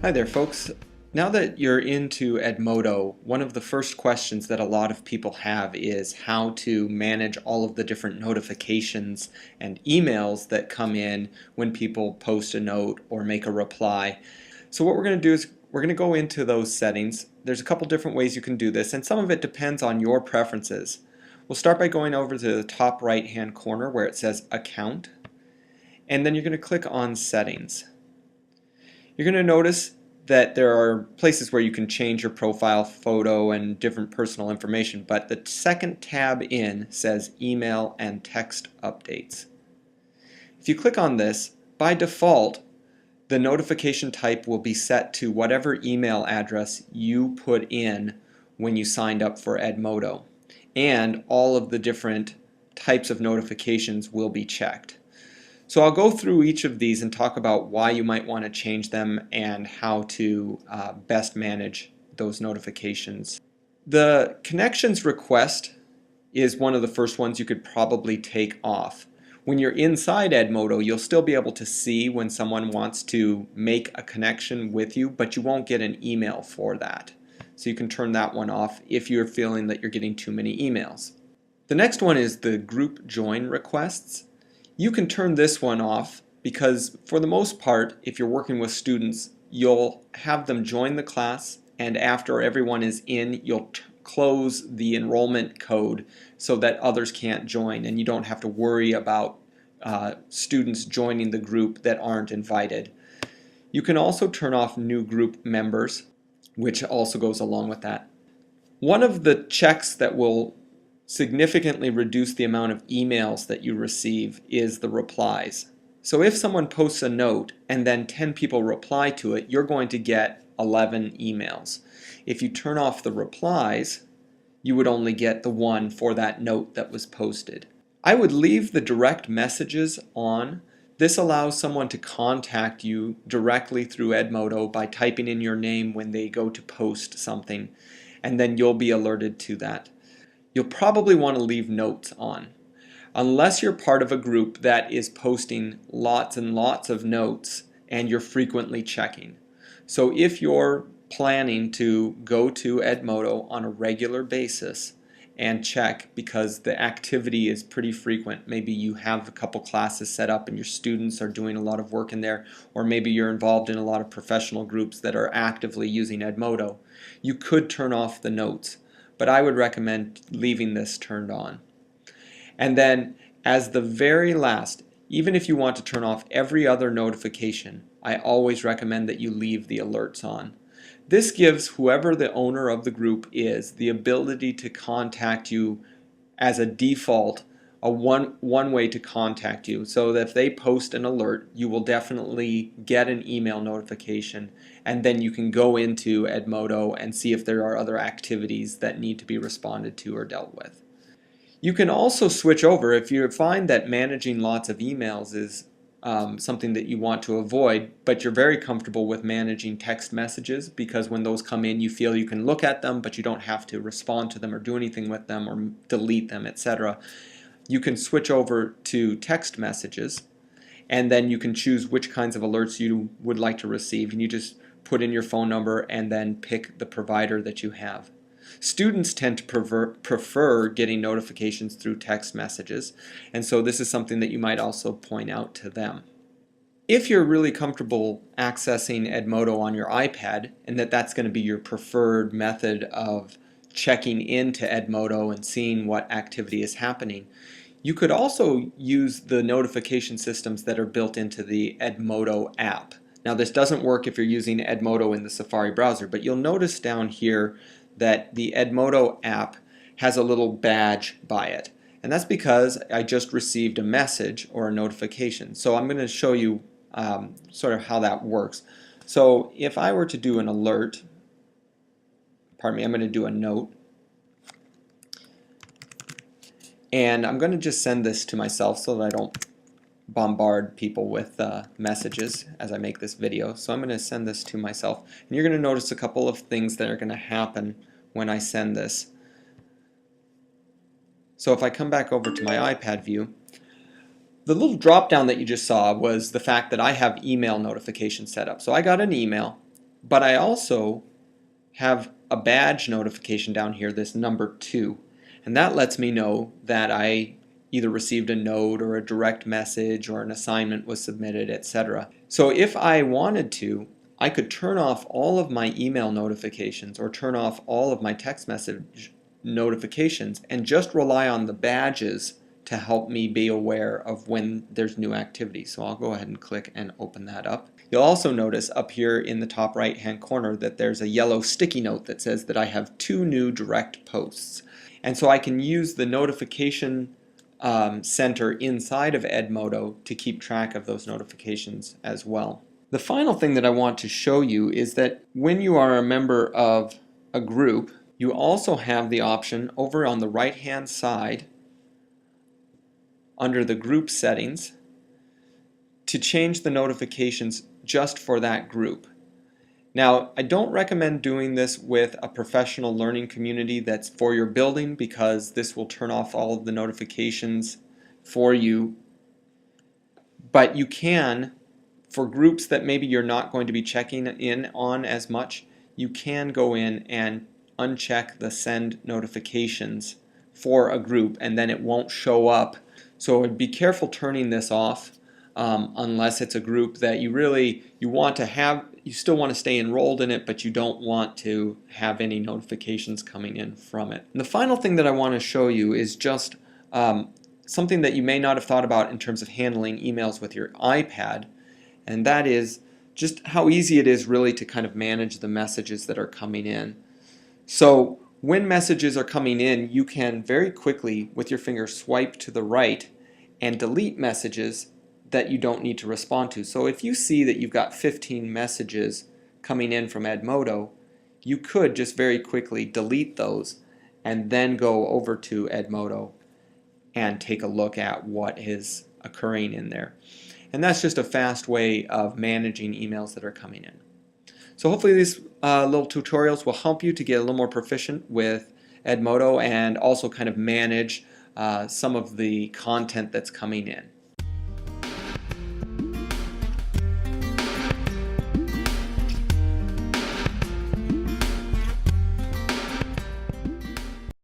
Hi there, folks. Now that you're into Edmodo, one of the first questions that a lot of people have is how to manage all of the different notifications and emails that come in when people post a note or make a reply. So what we're going to do is we're going to go into those settings. There's a couple different ways you can do this, and some of it depends on your preferences. We'll start by going over to the top right hand corner where it says Account, and then you're going to click on Settings. You're going to notice that there are places where you can change your profile photo and different personal information, but the second tab in says Email and Text Updates. If you click on this, by default, the notification type will be set to whatever email address you put in when you signed up for Edmodo, and all of the different types of notifications will be checked. So I'll go through each of these and talk about why you might want to change them and how to best manage those notifications. The connections request is one of the first ones you could probably take off. When you're inside Edmodo, you'll still be able to see when someone wants to make a connection with you, but you won't get an email for that. So you can turn that one off if you're feeling that you're getting too many emails. The next one is the group join requests. You can turn this one off because for the most part, if you're working with students, you'll have them join the class, and after everyone is in, you'll close the enrollment code so that others can't join, and you don't have to worry about students joining the group that aren't invited. You can also turn off new group members, which also goes along with that. One of the checks that will significantly reduce the amount of emails that you receive is the replies. So if someone posts a note and then 10 people reply to it, you're going to get 11 emails. If you turn off the replies, you would only get the one for that note that was posted. I would leave the direct messages on. This allows someone to contact you directly through Edmodo by typing in your name when they go to post something, and then you'll be alerted to that. You'll probably want to leave notes on. Unless you're part of a group that is posting lots and lots of notes and you're frequently checking. So if you're planning to go to Edmodo on a regular basis and check because the activity is pretty frequent, maybe you have a couple classes set up and your students are doing a lot of work in there, or maybe you're involved in a lot of professional groups that are actively using Edmodo, you could turn off the notes. But I would recommend leaving this turned on. And then as the very last, even if you want to turn off every other notification, I always recommend that you leave the alerts on. This gives whoever the owner of the group is the ability to contact you as a default, a one way to contact you, so that if they post an alert, you will definitely get an email notification, and then you can go into Edmodo and see if there are other activities that need to be responded to or dealt with. You can also switch over if you find that managing lots of emails is something that you want to avoid, but you're very comfortable with managing text messages because when those come in you feel you can look at them but you don't have to respond to them or do anything with them or delete them, etc. You can switch over to text messages, and then you can choose which kinds of alerts you would like to receive, and you just put in your phone number and then pick the provider that you have. Students tend to prefer getting notifications through text messages, and so this is something that you might also point out to them. If you're really comfortable accessing Edmodo on your iPad and that's going to be your preferred method of checking into Edmodo and seeing what activity is happening, you could also use the notification systems that are built into the Edmodo app. Now this doesn't work if you're using Edmodo in the Safari browser, but you'll notice down here that the Edmodo app has a little badge by it. And that's because I just received a message or a notification. So I'm going to show you sort of how that works. So if I were to do an alert, pardon me, I'm going to do a note. And I'm going to just send this to myself so that I don't bombard people with messages as I make this video. So I'm going to send this to myself. And you're going to notice a couple of things that are going to happen when I send this. So if I come back over to my iPad view, the little drop down that you just saw was the fact that I have email notifications set up. So I got an email, But I also have a badge notification down here, this number 2, and that lets me know that I either received a note or a direct message or an assignment was submitted, etc. So if I wanted to, I could turn off all of my email notifications or turn off all of my text message notifications and just rely on the badges to help me be aware of when there's new activity. So I'll go ahead and click and open that up. You'll also notice up here in the top right hand corner that there's a yellow sticky note that says that I have 2 new direct posts. And so I can use the notification center inside of Edmodo to keep track of those notifications as well. The final thing that I want to show you is that when you are a member of a group, you also have the option over on the right hand side under the group settings to change the notifications just for that group. Now, I don't recommend doing this with a professional learning community that's for your building, because this will turn off all of the notifications for you. But you can, for groups that maybe you're not going to be checking in on as much, you can go in and uncheck the send notifications for a group, and then it won't show up. So be careful turning this off unless it's a group that you want to have. You still want to stay enrolled in it, but you don't want to have any notifications coming in from it. And the final thing that I want to show you is just something that you may not have thought about in terms of handling emails with your iPad, and that is just how easy it is really to kind of manage the messages that are coming in. So when messages are coming in, you can very quickly with your finger swipe to the right and delete messages that you don't need to respond to. So if you see that you've got 15 messages coming in from Edmodo, you could just very quickly delete those and then go over to Edmodo and take a look at what is occurring in there. And that's just a fast way of managing emails that are coming in. So hopefully these little tutorials will help you to get a little more proficient with Edmodo and also kind of manage some of the content that's coming in.